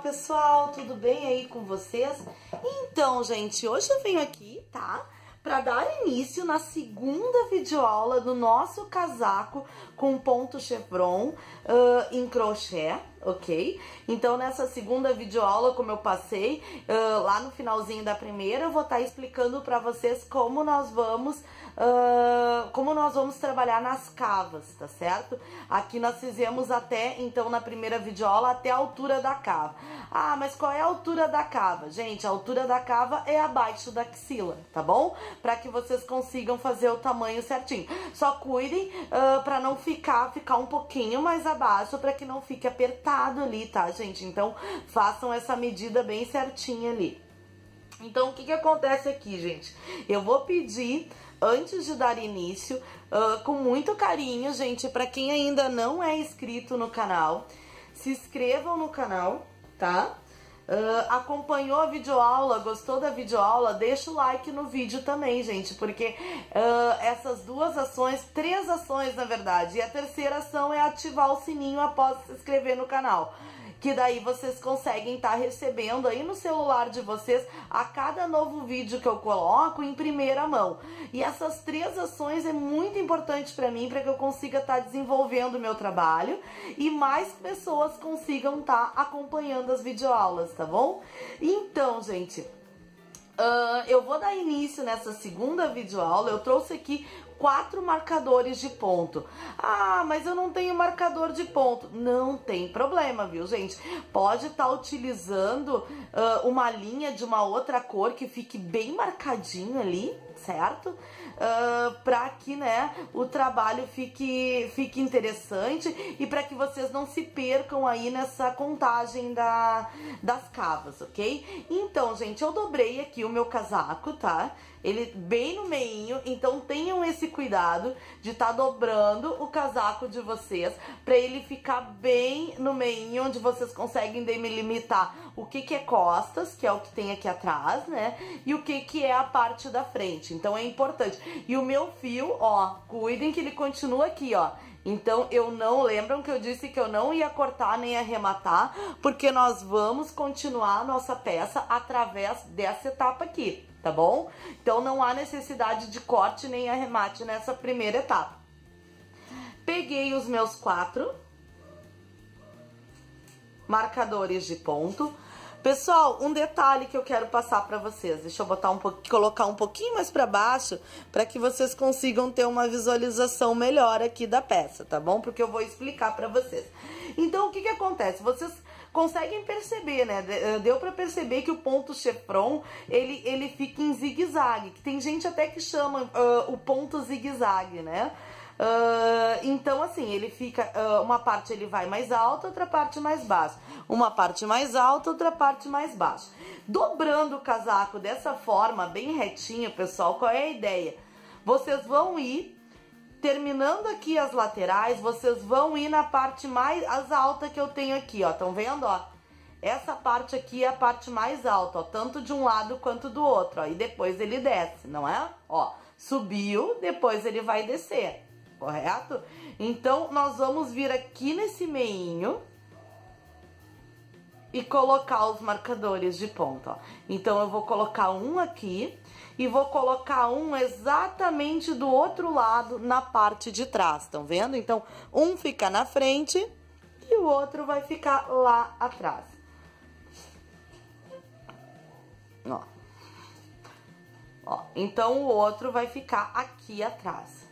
pessoal, tudo bem aí com vocês? Então, gente, hoje eu venho aqui, tá? Para dar início na segunda videoaula do nosso casaco com ponto chevron em crochê, ok? Então, nessa segunda videoaula, como eu passei lá no finalzinho da primeira, eu vou estar explicando para vocês como nós vamos trabalhar nas cavas, tá certo? Aqui nós fizemos até, então, na primeira videoaula, até a altura da cava. Ah, mas qual é a altura da cava? Gente, a altura da cava é abaixo da axila, tá bom? Para que vocês consigam fazer o tamanho certinho. Só cuidem para não ficar um pouquinho mais abaixo, para que não fique apertado ali, tá, gente? Então, façam essa medida bem certinha ali. Então, o que que acontece aqui, gente? Eu vou pedir, antes de dar início, com muito carinho, gente, para quem ainda não é inscrito no canal, se inscrevam no canal, tá? Acompanhou a videoaula, gostou da videoaula, deixa o like no vídeo também, gente, porque essas duas ações, três ações na verdade, e a terceira ação é ativar o sininho após se inscrever no canal, que daí vocês conseguem estar recebendo aí no celular de vocês a cada novo vídeo que eu coloco em primeira mão. E essas três ações é muito importante para mim, para que eu consiga estar desenvolvendo o meu trabalho e mais pessoas consigam estar acompanhando as videoaulas, tá bom? Então, gente, eu vou dar início nessa segunda videoaula. Eu trouxe aqui 4 marcadores de ponto. Ah, mas eu não tenho marcador de ponto. Não tem problema, viu, gente? Pode estar utilizando uma linha de uma outra cor que fique bem marcadinho ali, certo? Para que, né, o trabalho fique interessante e para que vocês não se percam aí nessa contagem das cavas, ok? Então, gente, eu dobrei aqui o meu casaco, tá? Ele bem no meinho, então tenham esse cuidado de estar dobrando o casaco de vocês para ele ficar bem no meinho, onde vocês conseguem delimitar o que é costas, que é o que tem aqui atrás, né? E o que é a parte da frente. Então é importante. E o meu fio, ó, cuidem que ele continua aqui, ó. Então, lembram que eu disse que eu não ia cortar nem arrematar, porque nós vamos continuar a nossa peça através dessa etapa aqui, tá bom? Então, não há necessidade de corte nem arremate nessa primeira etapa. Peguei os meus 4 marcadores de ponto. Pessoal, um detalhe que eu quero passar para vocês, deixa eu colocar um pouquinho mais para baixo, para que vocês consigam ter uma visualização melhor aqui da peça, tá bom? Porque eu vou explicar para vocês. Então, o que que acontece? Vocês conseguem perceber, né? Deu para perceber que o ponto chevron, ele fica em zigue-zague, que tem gente até que chama o ponto zigue-zague, né? Então, assim, ele fica, uma parte ele vai mais alta, outra parte mais baixa. Uma parte mais alta, outra parte mais baixa. Dobrando o casaco dessa forma, bem retinho, pessoal, qual é a ideia? Vocês vão ir, terminando aqui as laterais, vocês vão ir na parte mais alta que eu tenho aqui, ó. Estão vendo, ó? Essa parte aqui é a parte mais alta, ó, tanto de um lado quanto do outro, ó. E depois ele desce, não é? Ó, subiu, depois ele vai descer. Correto? Então, nós vamos vir aqui nesse meinho e colocar os marcadores de ponta, ó. Então, eu vou colocar um aqui e vou colocar um exatamente do outro lado na parte de trás, estão vendo? Então, um fica na frente e o outro vai ficar lá atrás. Ó. Ó, então, o outro vai ficar aqui atrás.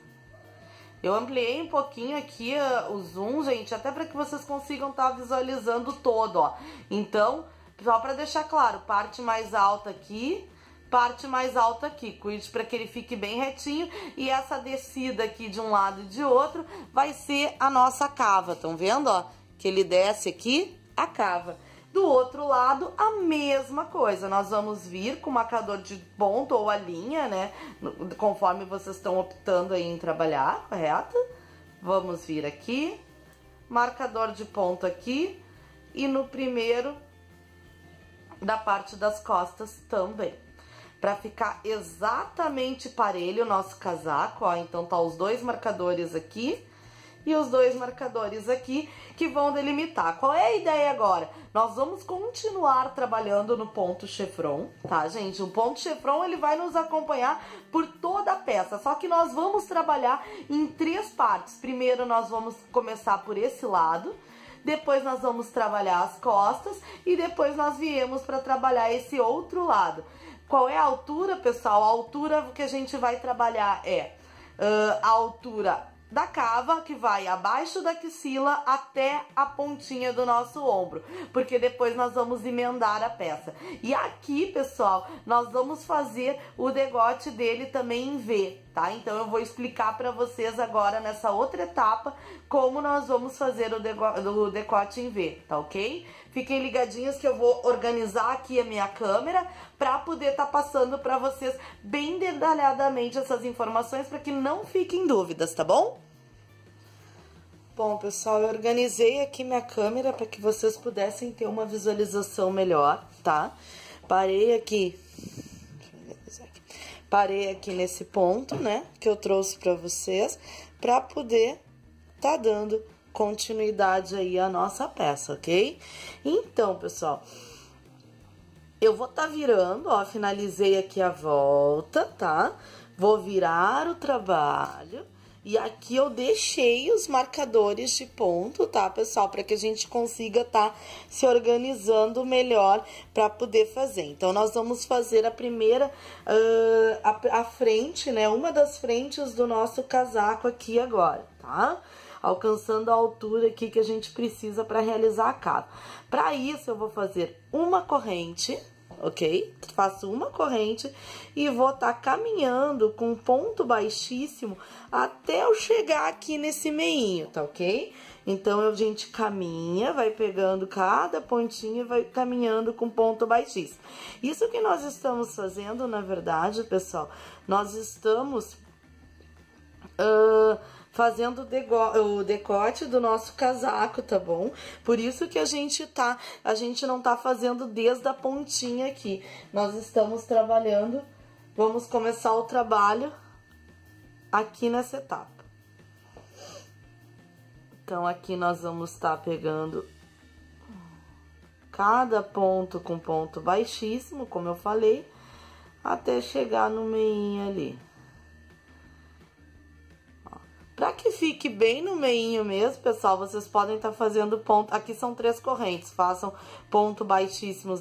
Eu ampliei um pouquinho aqui o zoom, gente, até para que vocês consigam estar visualizando todo, ó. Então, só para deixar claro, parte mais alta aqui, parte mais alta aqui. Cuide para que ele fique bem retinho. E essa descida aqui de um lado e de outro vai ser a nossa cava, estão vendo, ó? Que ele desce aqui, a cava. Do outro lado, a mesma coisa. Nós vamos vir com o marcador de ponto ou a linha, né? Conforme vocês estão optando aí em trabalhar, correto? Vamos vir aqui, marcador de ponto aqui e no primeiro da parte das costas também. Pra ficar exatamente parelho o nosso casaco, ó. Então tá os dois marcadores aqui e os 2 marcadores aqui que vão delimitar. Qual é a ideia agora? Nós vamos continuar trabalhando no ponto chevron, tá, gente? O ponto chevron, ele vai nos acompanhar por toda a peça, só que nós vamos trabalhar em 3 partes. Primeiro, nós vamos começar por esse lado, depois nós vamos trabalhar as costas e depois nós viemos para trabalhar esse outro lado. Qual é a altura, pessoal? A altura que a gente vai trabalhar é a altura da cava, que vai abaixo da axila até a pontinha do nosso ombro, porque depois nós vamos emendar a peça. E aqui, pessoal, nós vamos fazer o decote dele também em V, tá? Então eu vou explicar para vocês agora nessa outra etapa como nós vamos fazer o decote em V, tá ok? Fiquem ligadinhos que eu vou organizar aqui a minha câmera para poder estar passando para vocês bem detalhadamente essas informações para que não fiquem dúvidas, tá bom? Bom, pessoal, eu organizei aqui minha câmera para que vocês pudessem ter uma visualização melhor, tá? Parei aqui nesse ponto, né, que eu trouxe para vocês, para poder tá dando continuidade aí à nossa peça, ok? Então, pessoal, eu vou tá virando, ó, finalizei aqui a volta, tá? Vou virar o trabalho e aqui eu deixei os marcadores de ponto, tá, pessoal? Para que a gente consiga tá se organizando melhor para poder fazer. Então, nós vamos fazer a primeira, a frente, né? Uma das frentes do nosso casaco aqui agora, tá? Alcançando a altura aqui que a gente precisa para realizar a cava. Para isso, eu vou fazer uma corrente, ok? Faço uma corrente e vou estar caminhando com ponto baixíssimo até eu chegar aqui nesse meinho, tá ok? Então, a gente caminha, vai pegando cada pontinho e vai caminhando com ponto baixíssimo. Isso que nós estamos fazendo, na verdade, pessoal, nós estamos fazendo o decote do nosso casaco, tá bom? Por isso que a gente não tá fazendo desde a pontinha aqui. Nós estamos trabalhando, vamos começar o trabalho aqui nessa etapa. Então, aqui nós vamos estar pegando cada ponto com ponto baixíssimo, como eu falei, até chegar no meinho ali. Para que fique bem no meinho mesmo, pessoal, vocês podem estar fazendo ponto... Aqui são 3 correntes, façam ponto baixíssimo,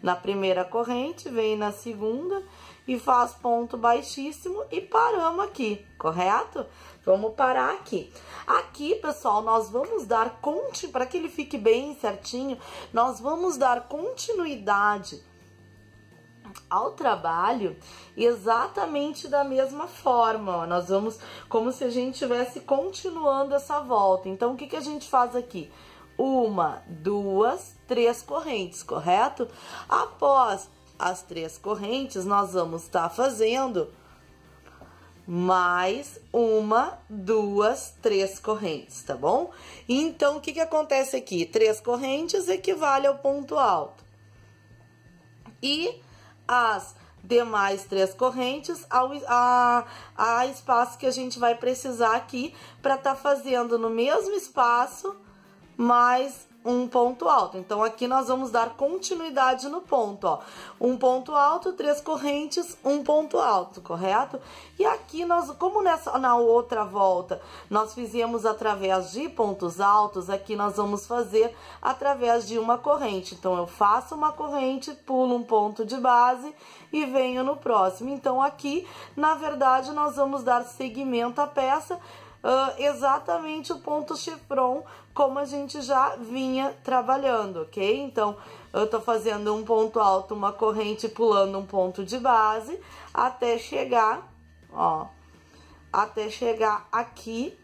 na primeira corrente, vem na segunda e faz ponto baixíssimo e paramos aqui, correto? Vamos parar aqui. Aqui, pessoal, nós vamos dar para que ele fique bem certinho, nós vamos dar continuidade ao trabalho exatamente da mesma forma, ó. Nós vamos como se a gente estivesse continuando essa volta. Então, o que a gente faz aqui? 1, 2, 3 correntes, correto? Após as 3 correntes, nós vamos estar fazendo mais 1, 2, 3 correntes, tá bom? Então, o que acontece aqui? 3 correntes equivale ao ponto alto. E as demais 3 correntes a espaço que a gente vai precisar aqui para estar fazendo no mesmo espaço mais um ponto alto. Então, aqui nós vamos dar continuidade no ponto, ó. Um ponto alto, 3 correntes, um ponto alto, correto? E aqui nós, como na outra volta, nós fizemos através de pontos altos, aqui nós vamos fazer através de uma corrente. Então, eu faço uma corrente, pulo um ponto de base e venho no próximo. Então, aqui, na verdade, nós vamos dar seguimento à peça, exatamente o ponto chevron, como a gente já vinha trabalhando, ok? Então, eu tô fazendo um ponto alto, uma corrente, pulando um ponto de base, até chegar, ó, até chegar aqui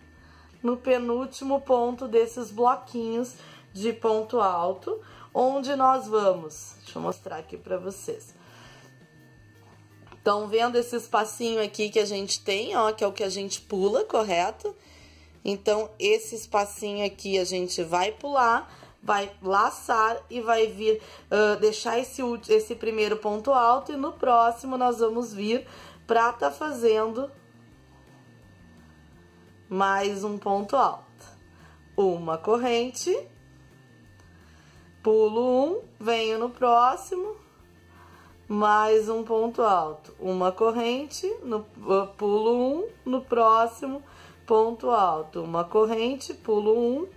no penúltimo ponto desses bloquinhos de ponto alto, onde nós vamos, deixa eu mostrar aqui pra vocês. Estão vendo esse espacinho aqui que a gente tem, ó, que é o que a gente pula, correto? Então, esse espacinho aqui a gente vai pular, vai laçar e vai vir, deixar esse primeiro ponto alto, e no próximo nós vamos vir pra tá fazendo mais um ponto alto. Uma corrente, pulo um, venho no próximo, mais um ponto alto. Uma corrente, pulo um, no próximo, ponto alto. Uma corrente, pulo um,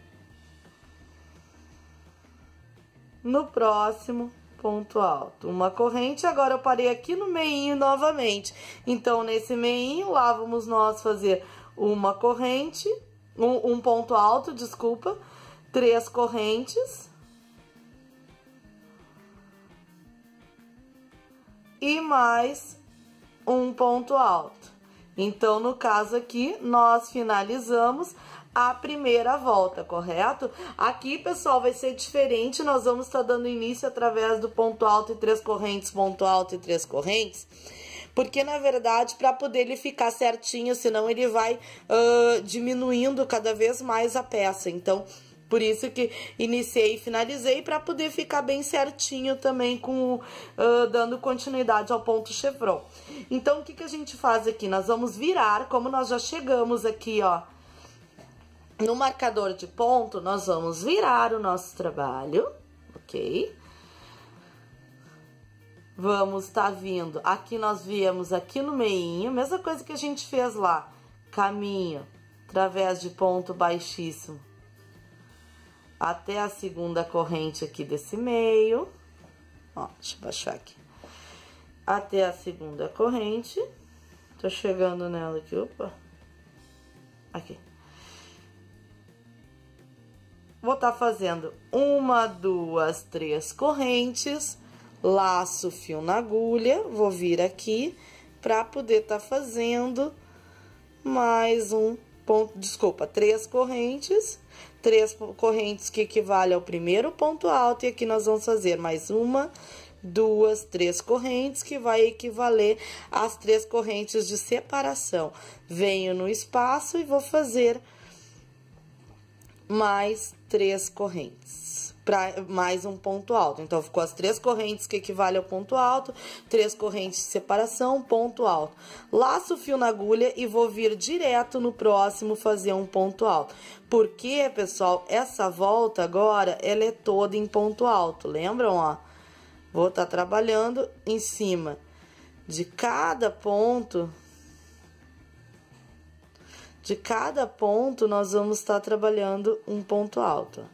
no próximo, ponto alto. Uma corrente, agora eu parei aqui no meinho novamente. Então, nesse meinho, lá vamos nós fazer uma corrente, um ponto alto, desculpa, 3 correntes e mais um ponto alto. Então, no caso aqui, nós finalizamos a primeira volta, correto? Aqui, pessoal, vai ser diferente, nós vamos estar dando início através do ponto alto e 3 correntes, ponto alto e 3 correntes, porque, na verdade, para poder ele ficar certinho, senão ele vai diminuindo cada vez mais a peça. Então, por isso que iniciei e finalizei, para poder ficar bem certinho também, com dando continuidade ao ponto chevron. Então, o que a gente faz aqui? Nós vamos virar, como nós já chegamos aqui, ó, no marcador de ponto, nós vamos virar o nosso trabalho, ok? Vamos estar vindo, aqui nós viemos aqui no meinho, mesma coisa que a gente fez lá, caminho, através de ponto baixíssimo, até a segunda corrente aqui desse meio, ó, deixa eu baixar aqui, até a segunda corrente, tô chegando nela aqui, opa, aqui. Vou estar fazendo 1, 2, 3 correntes, laço fio na agulha, vou vir aqui para poder estar fazendo mais um ponto, desculpa, 3 correntes que equivale ao primeiro ponto alto, e aqui nós vamos fazer mais 1, 2, 3 correntes, que vai equivaler às 3 correntes de separação. Venho no espaço e vou fazer mais 3 correntes, para mais um ponto alto. Então, ficou as 3 correntes que equivalem ao ponto alto, 3 correntes de separação, ponto alto. Laço o fio na agulha e vou vir direto no próximo fazer um ponto alto. Porque, pessoal, essa volta agora, ela é toda em ponto alto, lembram, ó? Vou estar trabalhando em cima de cada ponto. De cada ponto, nós vamos estar trabalhando um ponto alto.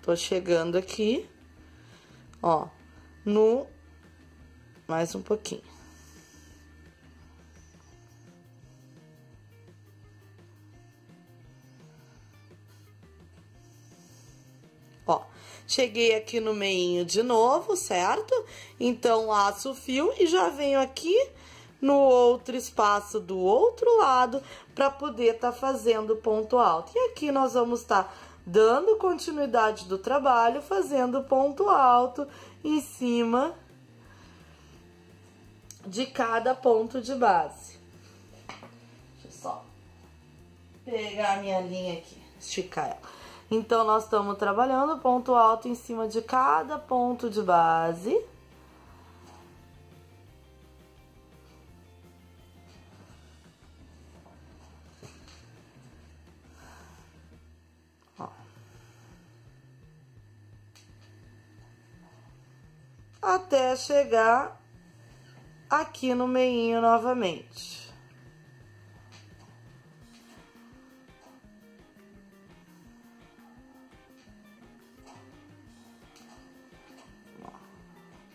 Tô chegando aqui, ó, no... mais um pouquinho. Ó, cheguei aqui no meinho de novo, certo? Então, laço o fio e já venho aqui no outro espaço do outro lado para poder estar fazendo ponto alto. E aqui nós vamos estar dando continuidade do trabalho, fazendo ponto alto em cima de cada ponto de base. Deixa eu só pegar a minha linha aqui, esticar ela. Então, nós estamos trabalhando ponto alto em cima de cada ponto de base. Ó. Até chegar aqui no meinho novamente.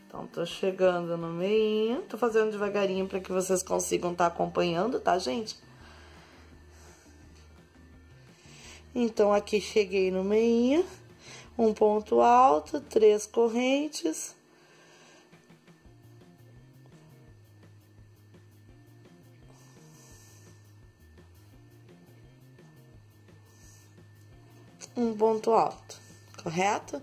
Então, tô chegando no meinho, tô fazendo devagarinho para que vocês consigam estar acompanhando, tá, gente? Então, aqui cheguei no meinho, um ponto alto, 3 correntes. Um ponto alto, correto?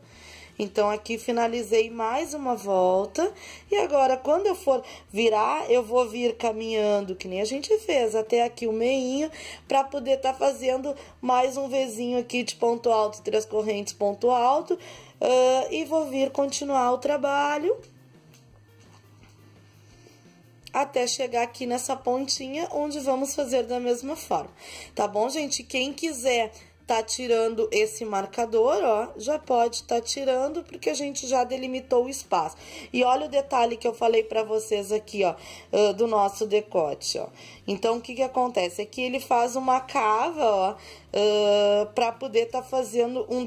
Então, aqui finalizei mais uma volta. E agora, quando eu for virar, eu vou vir caminhando, que nem a gente fez, até aqui o meinho, pra poder tá fazendo mais um Vzinho aqui de ponto alto, 3 correntes, ponto alto. E vou vir continuar o trabalho até chegar aqui nessa pontinha, onde vamos fazer da mesma forma, tá bom, gente? Quem quiser tá tirando esse marcador, ó, já pode tá tirando, porque a gente já delimitou o espaço. E olha o detalhe que eu falei pra vocês aqui, ó, do nosso decote, ó. Então, o que que acontece? Aqui ele faz uma cava, ó, pra poder tá fazendo um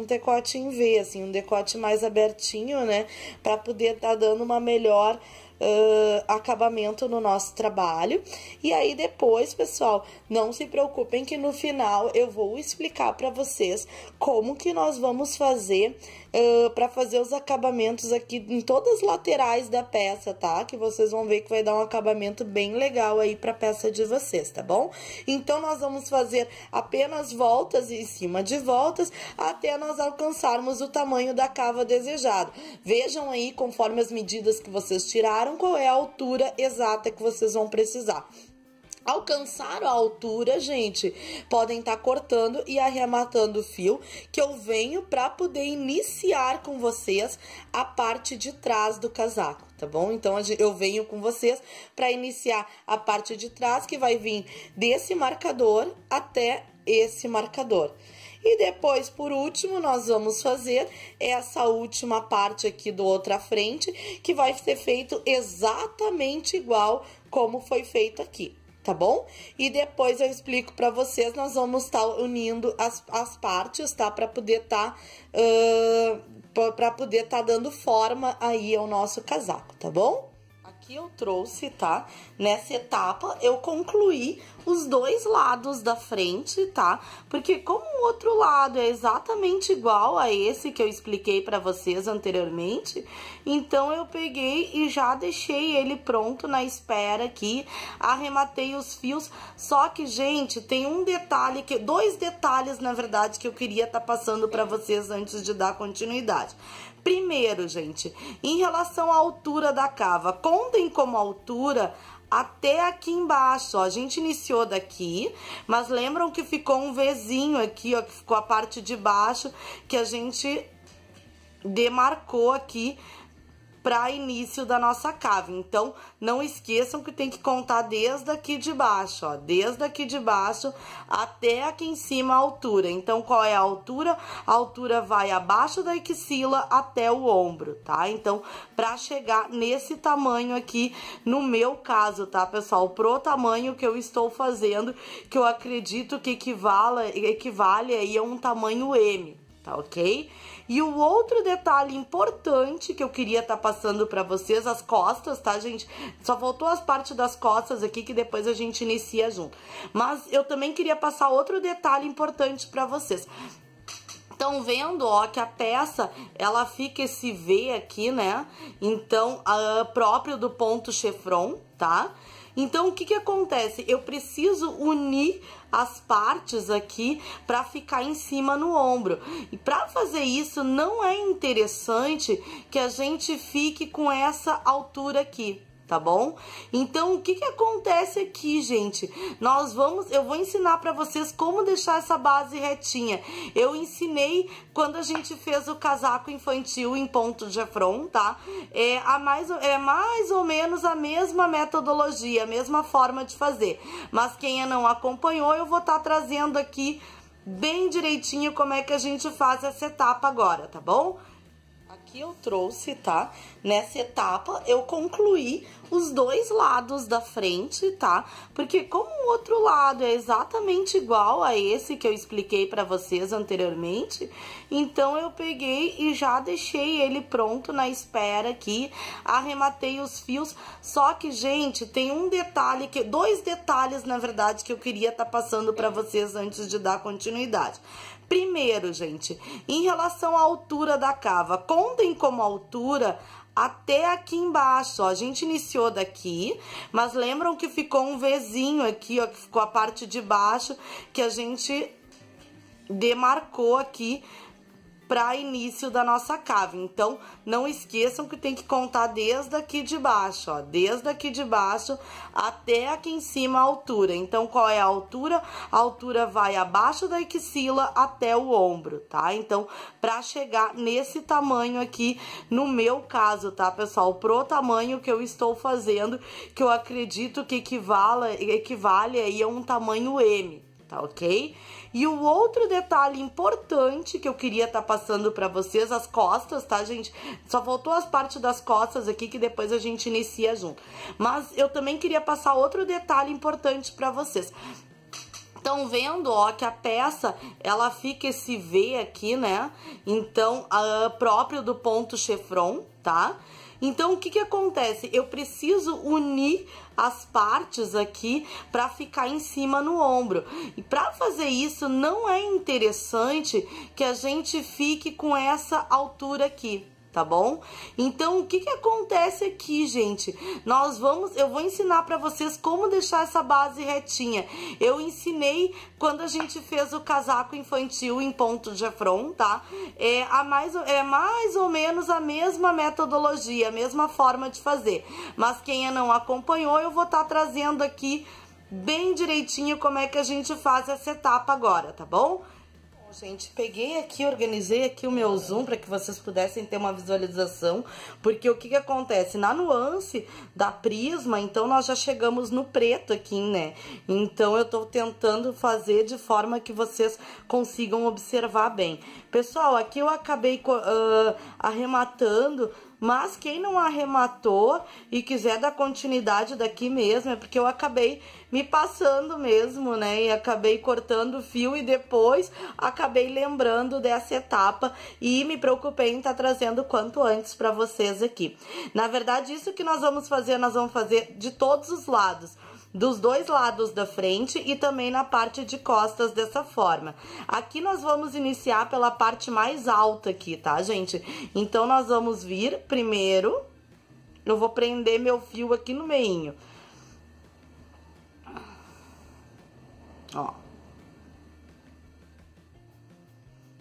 decote em V, assim, um decote mais abertinho, né? Pra poder tá dando uma melhor acabamento no nosso trabalho. E aí depois, pessoal, não se preocupem que no final eu vou explicar para vocês como que nós vamos fazer para fazer os acabamentos aqui em todas as laterais da peça, tá? Que vocês vão ver que vai dar um acabamento bem legal aí pra peça de vocês, tá bom? Então, nós vamos fazer apenas voltas em cima de voltas até nós alcançarmos o tamanho da cava desejado. Vejam aí, conforme as medidas que vocês tiraram, qual é a altura exata que vocês vão precisar. Alcançaram a altura, gente, podem estar cortando e arrematando o fio, que eu venho para poder iniciar com vocês a parte de trás do casaco, tá bom? Então, eu venho com vocês para iniciar a parte de trás, que vai vir desse marcador até esse marcador. E depois, por último, nós vamos fazer essa última parte aqui do outra frente, que vai ser feito exatamente igual como foi feito aqui. Tá bom? E depois eu explico pra vocês, nós vamos estar unindo as partes, tá? Pra poder tá dando forma aí ao nosso casaco, tá bom? Aqui eu trouxe, tá? Nessa etapa eu concluí os dois lados da frente, tá? Porque como o outro lado é exatamente igual a esse que eu expliquei pra vocês anteriormente, então eu peguei e já deixei ele pronto na espera aqui, arrematei os fios. Só que, gente, tem um detalhe, dois detalhes, na verdade, que eu queria estar passando pra vocês antes de dar continuidade. Primeiro, gente, em relação à altura da cava, contem como altura até aqui embaixo, ó. A gente iniciou daqui, mas lembram que ficou um Vzinho aqui, ó, que ficou a parte de baixo, que a gente demarcou aqui para início da nossa cava. Então, não esqueçam que tem que contar desde aqui de baixo, ó, desde aqui de baixo até aqui em cima a altura. Então, qual é a altura? A altura vai abaixo da axila até o ombro, tá? Então, para chegar nesse tamanho aqui, no meu caso, tá, pessoal? Pro tamanho que eu estou fazendo, que eu acredito que equivale aí a um tamanho M, tá ok? E o outro detalhe importante que eu queria estar passando pra vocês, as costas, tá, gente? Só faltou as partes das costas aqui, que depois a gente inicia junto. Mas eu também queria passar outro detalhe importante pra vocês. Estão vendo, ó, que a peça, ela fica esse V aqui, né? Então, próprio do ponto chevron, tá? Então, o que que acontece? Eu preciso unir as partes aqui para ficar em cima no ombro. E para fazer isso, não é interessante que a gente fique com essa altura aqui, tá bom? Então, o que que acontece aqui, gente? Eu vou ensinar pra vocês como deixar essa base retinha. Eu ensinei quando a gente fez o casaco infantil em ponto chevron, tá? É mais ou menos a mesma metodologia, a mesma forma de fazer. Mas quem não acompanhou, eu vou estar trazendo aqui bem direitinho como é que a gente faz essa etapa agora, tá bom? Aqui eu trouxe, tá? Nessa etapa eu concluí os dois lados da frente, tá? Porque como o outro lado é exatamente igual a esse que eu expliquei pra vocês anteriormente, então eu peguei e já deixei ele pronto na espera aqui, arrematei os fios. Só que, gente, tem um detalhe, dois detalhes, na verdade, que eu queria estar passando pra vocês antes de dar continuidade. Primeiro, gente, em relação à altura da cava, contem como altura até aqui embaixo, ó. A gente iniciou daqui, mas lembram que ficou um Vzinho aqui, ó, que ficou a parte de baixo, que a gente demarcou aqui para início da nossa cava. Então, não esqueçam que tem que contar desde aqui de baixo, ó, desde aqui de baixo até aqui em cima a altura. Então, qual é a altura? A altura vai abaixo da axila até o ombro, tá? Então, para chegar nesse tamanho aqui, no meu caso, tá, pessoal? Pro tamanho que eu estou fazendo, que eu acredito que equivale aí a um tamanho M, tá ok? E o outro detalhe importante que eu queria estar passando pra vocês, as costas, tá, gente? Só faltou as partes das costas aqui, que depois a gente inicia junto. Mas eu também queria passar outro detalhe importante pra vocês. Estão vendo, ó, que a peça, ela fica esse V aqui, né? Então, próprio do ponto chevron, tá? Então, o que que acontece? Eu preciso unir as partes aqui para ficar em cima no ombro. E para fazer isso, não é interessante que a gente fique com essa altura aqui, tá bom? Então, o que que acontece aqui, gente? Eu vou ensinar pra vocês como deixar essa base retinha. Eu ensinei quando a gente fez o casaco infantil em ponto de chevron, tá? É mais ou menos a mesma metodologia, a mesma forma de fazer. Mas quem não acompanhou, eu vou estar trazendo aqui bem direitinho como é que a gente faz essa etapa agora, tá bom? Gente, peguei aqui, organizei aqui o meu zoom para que vocês pudessem ter uma visualização, porque o que que acontece? Na nuance da prisma, então nós já chegamos no preto aqui, né? Então eu tô tentando fazer de forma que vocês consigam observar bem. Pessoal, aqui eu acabei arrematando, mas quem não arrematou e quiser dar continuidade daqui mesmo, é porque eu acabei me passando mesmo, né? E acabei cortando o fio e depois acabei lembrando dessa etapa e me preocupei em estar trazendo quanto antes para vocês aqui. Na verdade, isso que nós vamos fazer de todos os lados. Dos dois lados da frente e também na parte de costas dessa forma. Aqui nós vamos iniciar pela parte mais alta aqui, tá, gente? Então, nós vamos vir primeiro, eu vou prender meu fio aqui no meinho. Ó.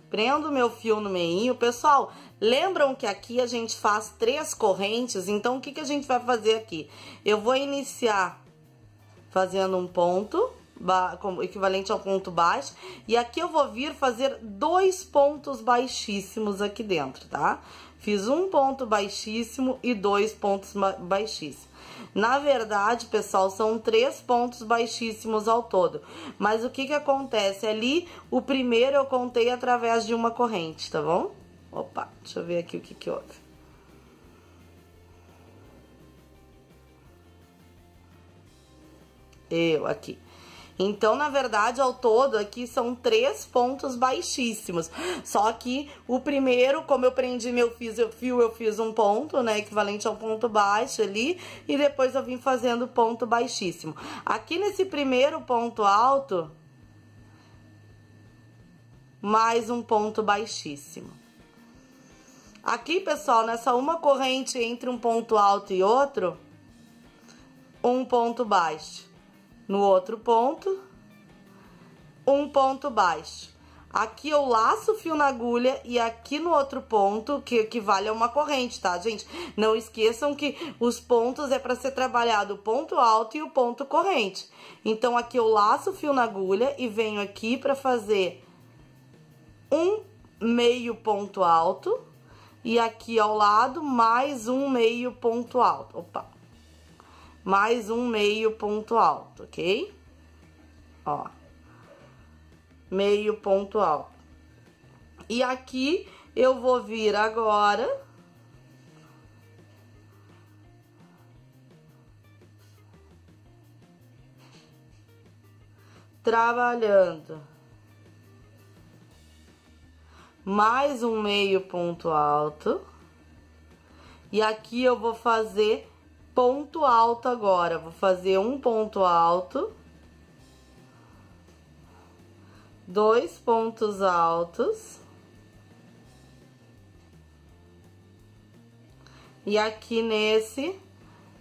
Prendo meu fio no meinho. Pessoal, lembram que aqui a gente faz 3 correntes? Então, o que que a gente vai fazer aqui? Eu vou iniciar fazendo um ponto, equivalente ao ponto baixo, e aqui eu vou vir fazer 2 pontos baixíssimos aqui dentro, tá? Fiz um ponto baixíssimo e 2 pontos baixíssimos. Na verdade, pessoal, são 3 pontos baixíssimos ao todo. Mas o que que acontece? Ali, o primeiro eu contei através de uma corrente, tá bom? Opa, deixa eu ver aqui o que que houve. Aqui. Então, na verdade, ao todo, aqui são 3 pontos baixíssimos. Só que o primeiro, como eu prendi meu fio, eu fiz um ponto, né, equivalente ao ponto baixo ali, e depois eu vim fazendo ponto baixíssimo. Aqui nesse primeiro ponto alto, mais um ponto baixíssimo. Aqui, pessoal, nessa uma corrente entre um ponto alto e outro, um ponto baixo. No outro ponto, um ponto baixo. Aqui eu laço o fio na agulha e aqui no outro ponto, que equivale a uma corrente, tá, gente? Não esqueçam que os pontos é para ser trabalhado o ponto alto e o ponto corrente. Então, aqui eu laço o fio na agulha e venho aqui para fazer um meio ponto alto e aqui ao lado mais um meio ponto alto. Opa! Mais um meio ponto alto, ok? Ó. Meio ponto alto. E aqui eu vou vir agora trabalhando mais um meio ponto alto. E aqui eu vou fazer ponto alto agora. Vou fazer um ponto alto, 2 pontos altos e aqui nesse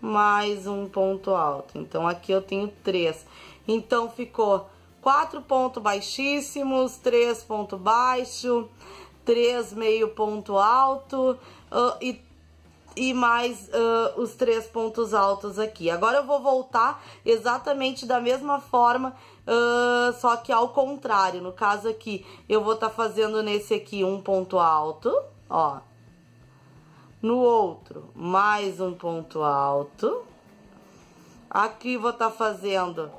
mais um ponto alto. Então, aqui eu tenho 3. Então, ficou 4 pontos baixíssimos, 3 pontos baixos, 3 meio ponto alto e mais os 3 pontos altos aqui. Agora eu vou voltar exatamente da mesma forma, só que ao contrário. No caso aqui, eu vou estar fazendo nesse aqui um ponto alto, ó. No outro, mais um ponto alto. Aqui vou estar fazendo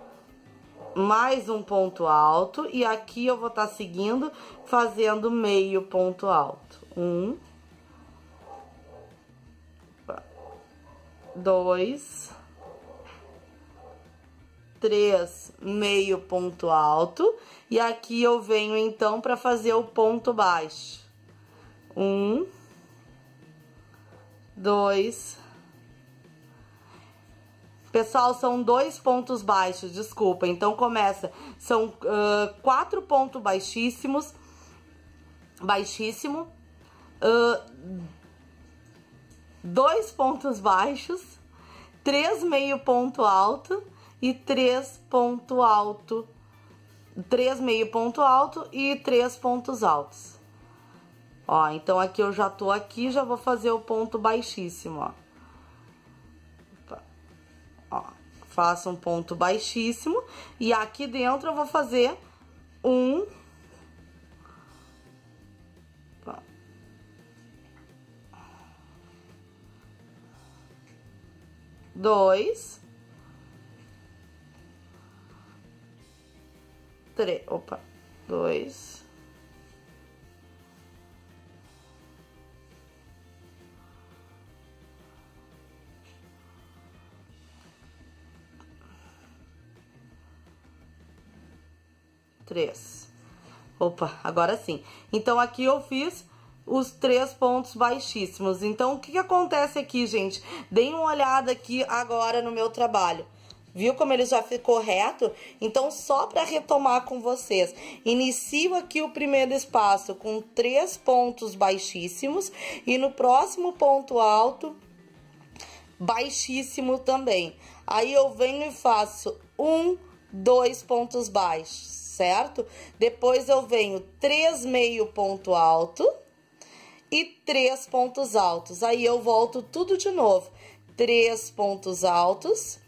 mais um ponto alto. E aqui eu vou estar seguindo, fazendo meio ponto alto. 1, 2, 3, meio ponto alto. E aqui eu venho, então, para fazer o ponto baixo. 1, 2. Pessoal, são 2 pontos baixos, desculpa. Então, começa, são 4 pontos baixíssimos, baixíssimo, 2 pontos baixos, 3 meio ponto alto e 3 ponto alto, 3 meio ponto alto e 3 pontos altos. Ó, então aqui eu já tô aqui, já vou fazer o ponto baixíssimo, ó. Ó, faço um ponto baixíssimo e aqui dentro eu vou fazer 2, 3, 2, 3. Agora sim. Então, aqui eu fiz os 3 pontos baixíssimos. Então, o que que acontece aqui, gente? Deem uma olhada aqui agora no meu trabalho. Viu como ele já ficou reto? Então, só para retomar com vocês, inicio aqui o primeiro espaço com 3 pontos baixíssimos e no próximo ponto alto, baixíssimo também. Aí, eu venho e faço 2 pontos baixos, certo? Depois, eu venho 3 meio ponto alto e 3 pontos altos. Aí, eu volto tudo de novo. 3 pontos altos,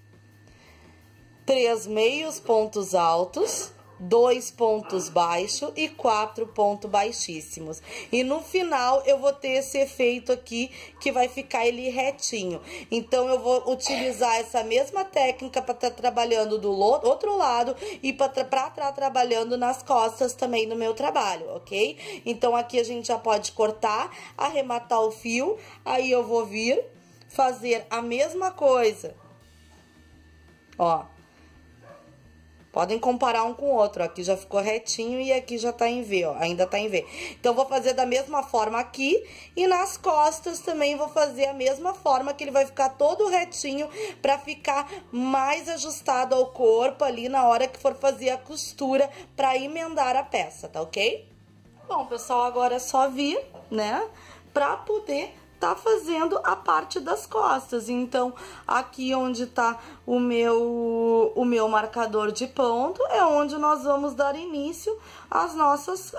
3 meios pontos altos, 2 pontos baixos e 4 pontos baixíssimos. E no final, eu vou ter esse efeito aqui, que vai ficar ele retinho. Então, eu vou utilizar essa mesma técnica para estar trabalhando do outro lado e para estar trabalhando nas costas também no meu trabalho, ok? Então, aqui a gente já pode cortar, arrematar o fio, aí eu vou vir fazer a mesma coisa, ó. Podem comparar um com o outro, ó. Aqui já ficou retinho e aqui já tá em V, ó, ainda tá em V. Então, vou fazer da mesma forma aqui e nas costas também vou fazer a mesma forma, que ele vai ficar todo retinho pra ficar mais ajustado ao corpo ali na hora que for fazer a costura pra emendar a peça, tá ok? Bom, pessoal, agora é só vir, né, pra poder tá fazendo a parte das costas. Então, aqui onde tá o meu marcador de ponto, é onde nós vamos dar início às nossas,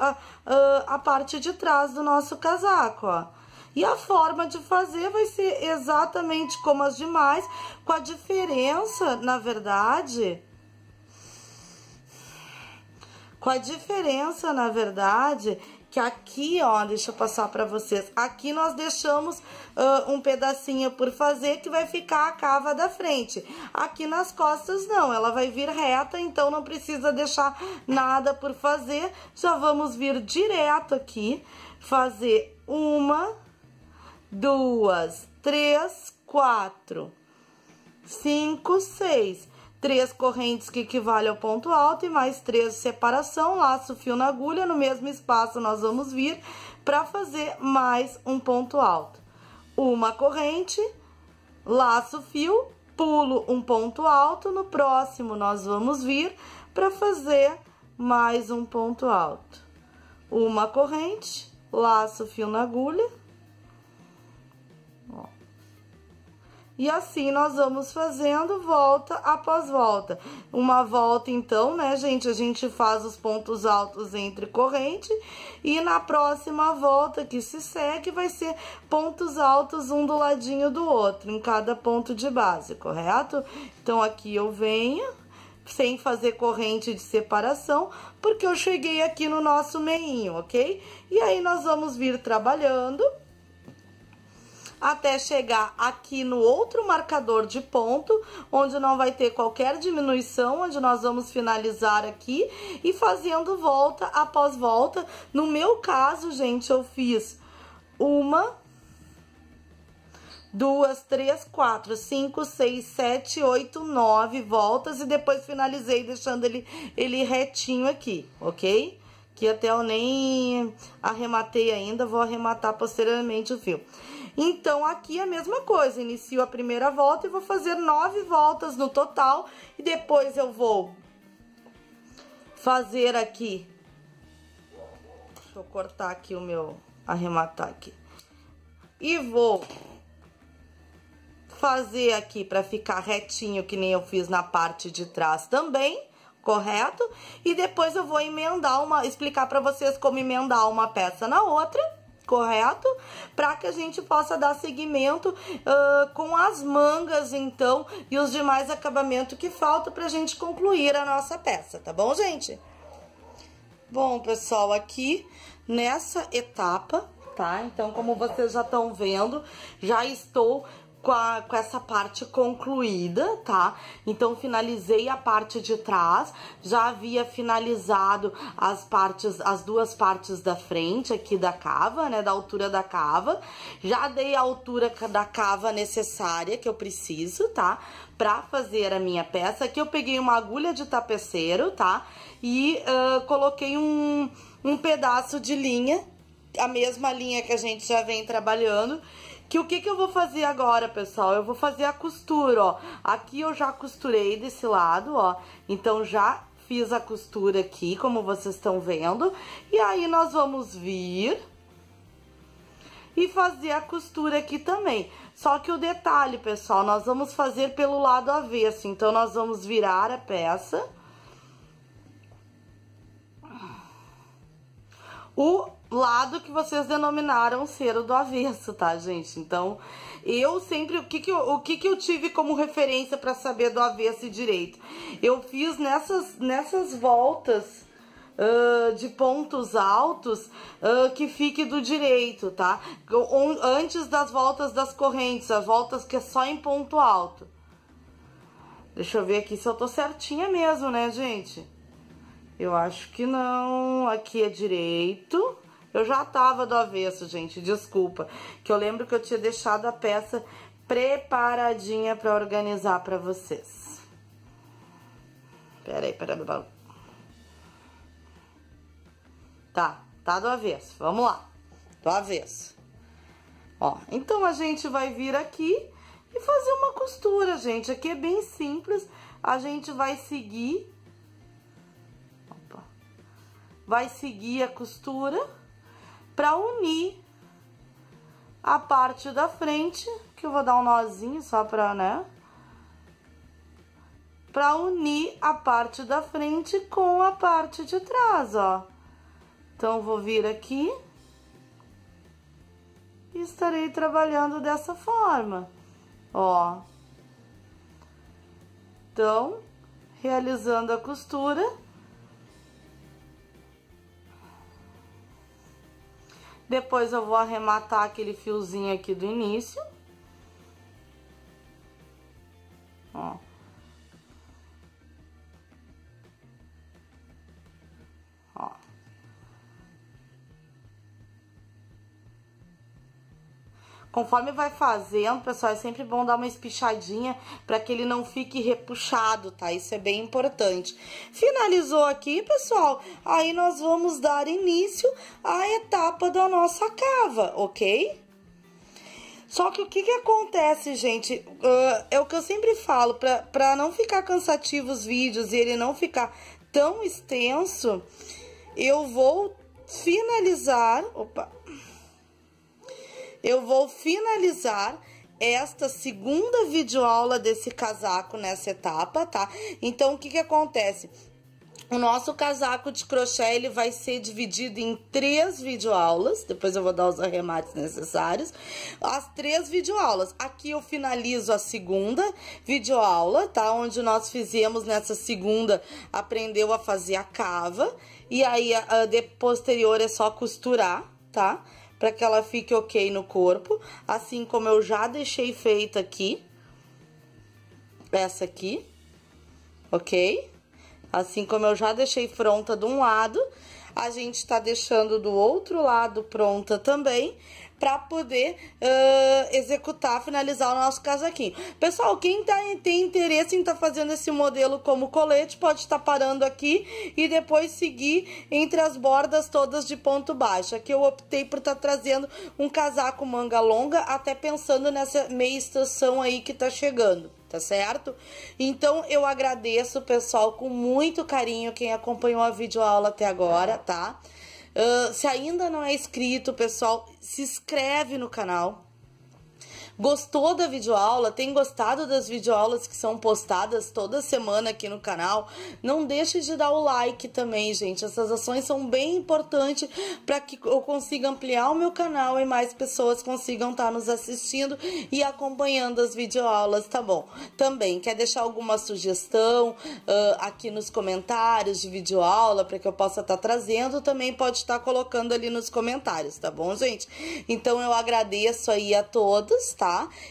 a parte de trás do nosso casaco, ó. E a forma de fazer vai ser exatamente como as demais, com a diferença, na verdade, que aqui, ó, deixa eu passar pra vocês, aqui nós deixamos um pedacinho por fazer, que vai ficar a cava da frente. Aqui nas costas não, ela vai vir reta, então não precisa deixar nada por fazer. Já vamos vir direto aqui, fazer 1, 2, 3, 4, 5, 6. 3 correntes que equivale ao ponto alto e mais 3 de separação, laço o fio na agulha, no mesmo espaço nós vamos vir para fazer mais um ponto alto. Uma corrente, laço o fio, pulo um ponto alto, no próximo nós vamos vir para fazer mais um ponto alto. Uma corrente, laço o fio na agulha, ó. E assim nós vamos fazendo volta após volta. Uma volta, então, né, gente, a gente faz os pontos altos entre corrente. E na próxima volta que se segue, vai ser pontos altos um do ladinho do outro, em cada ponto de base, correto? Então, aqui eu venho, sem fazer corrente de separação, porque eu cheguei aqui no nosso meinho, ok? E aí, nós vamos vir trabalhando até chegar aqui no outro marcador de ponto, onde não vai ter qualquer diminuição, onde nós vamos finalizar aqui e fazendo volta após volta. No meu caso, gente, eu fiz 1, 2, 3, 4, 5, 6, 7, 8, 9 voltas e depois finalizei deixando ele retinho aqui, ok? Que até eu nem arrematei ainda, vou arrematar posteriormente o fio. Então, aqui a mesma coisa, inicio a primeira volta e vou fazer 9 voltas no total. E depois eu vou fazer aqui, deixa eu cortar aqui o meu, arrematar aqui. E vou fazer aqui para ficar retinho, que nem eu fiz na parte de trás também, correto? E depois eu vou emendar explicar para vocês como emendar uma peça na outra, correto? Para que a gente possa dar seguimento com as mangas, então, e os demais acabamentos que faltam pra gente concluir a nossa peça, tá bom, gente? Bom, pessoal, aqui nessa etapa, tá? Então, como vocês já estão vendo, já estou com essa parte concluída, tá? Então, finalizei a parte de trás, já havia finalizado as duas partes da frente aqui da cava, né? Da altura da cava. Já dei a altura da cava necessária que eu preciso, tá? Pra fazer a minha peça. Aqui eu peguei uma agulha de tapeceiro, tá? E coloquei um pedaço de linha, a mesma linha que a gente já vem trabalhando. Que o que eu vou fazer agora, pessoal? Eu vou fazer a costura, ó. Aqui eu já costurei desse lado, ó. Então, já fiz a costura aqui, como vocês estão vendo. E aí, nós vamos vir e fazer a costura aqui também. Só que o detalhe, pessoal, nós vamos fazer pelo lado avesso. Então, nós vamos virar a peça. O lado que vocês denominaram ser o do avesso, tá, gente? Então, eu sempre... O que eu tive como referência pra saber do avesso e direito? Eu fiz nessas voltas de pontos altos que fique do direito, tá? Antes das voltas das correntes, as voltas que é só em ponto alto. Deixa eu ver aqui se eu tô certinha mesmo, né, gente? Eu acho que não. Aqui é direito. Eu já tava do avesso, gente, desculpa. Que eu lembro que eu tinha deixado a peça preparadinha pra organizar pra vocês. Peraí. Tá do avesso. Vamos lá. Do avesso. Ó, então a gente vai vir aqui e fazer uma costura, gente. Aqui é bem simples. A gente vai seguir... Vai seguir a costura pra unir a parte da frente, que eu vou dar um nozinho só pra, né? Pra unir a parte da frente com a parte de trás, ó. Então, eu vou vir aqui e estarei trabalhando dessa forma, ó. Então, realizando a costura... Depois eu vou arrematar aquele fiozinho aqui do início. Ó. Ó. Conforme vai fazendo, pessoal, é sempre bom dar uma espichadinha para que ele não fique repuxado, tá? Isso é bem importante. Finalizou aqui, pessoal, aí nós vamos dar início à etapa da nossa cava, ok? Só que o que acontece, gente, é o que eu sempre falo, para não ficar cansativo os vídeos e ele não ficar tão extenso, eu vou finalizar... Opa! Eu vou finalizar esta segunda videoaula desse casaco nessa etapa, tá? Então, o que acontece? O nosso casaco de crochê, ele vai ser dividido em 3 videoaulas. Depois eu vou dar os arremates necessários. As 3 videoaulas. Aqui eu finalizo a segunda videoaula, tá? Onde nós fizemos nessa segunda, aprendeu a fazer a cava. E aí, de posterior é só costurar, tá? Pra que ela fique ok no corpo. Assim como eu já deixei feita aqui. Essa aqui. Ok? Assim como eu já deixei pronta de um lado, a gente tá deixando do outro lado pronta também, pra poder executar, finalizar o nosso casaquinho. Pessoal, quem tem interesse em estar fazendo esse modelo como colete, pode estar parando aqui e depois seguir entre as bordas todas de ponto baixo. Aqui eu optei por estar trazendo um casaco manga longa, até pensando nessa meia estação aí que tá chegando. Tá certo? Então, eu agradeço, pessoal, com muito carinho quem acompanhou a videoaula até agora, tá? Se ainda não é inscrito, pessoal, se inscreve no canal. Gostou da videoaula? Tem gostado das videoaulas que são postadas toda semana aqui no canal? Não deixe de dar o like também, gente. Essas ações são bem importantes para que eu consiga ampliar o meu canal e mais pessoas consigam estar nos assistindo e acompanhando as videoaulas, tá bom? Também, quer deixar alguma sugestão aqui nos comentários de videoaula para que eu possa estar trazendo? Também pode estar colocando ali nos comentários, tá bom, gente? Então, eu agradeço aí a todos, tá?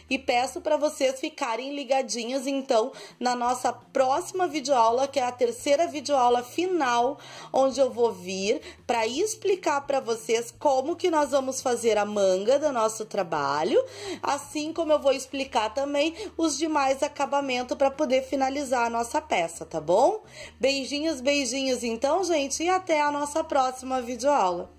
E peço para vocês ficarem ligadinhos, então, na nossa próxima videoaula, que é a terceira videoaula final, onde eu vou vir para explicar para vocês como que nós vamos fazer a manga do nosso trabalho, assim como eu vou explicar também os demais acabamentos para poder finalizar a nossa peça, tá bom? Beijinhos, beijinhos, então, gente, e até a nossa próxima videoaula.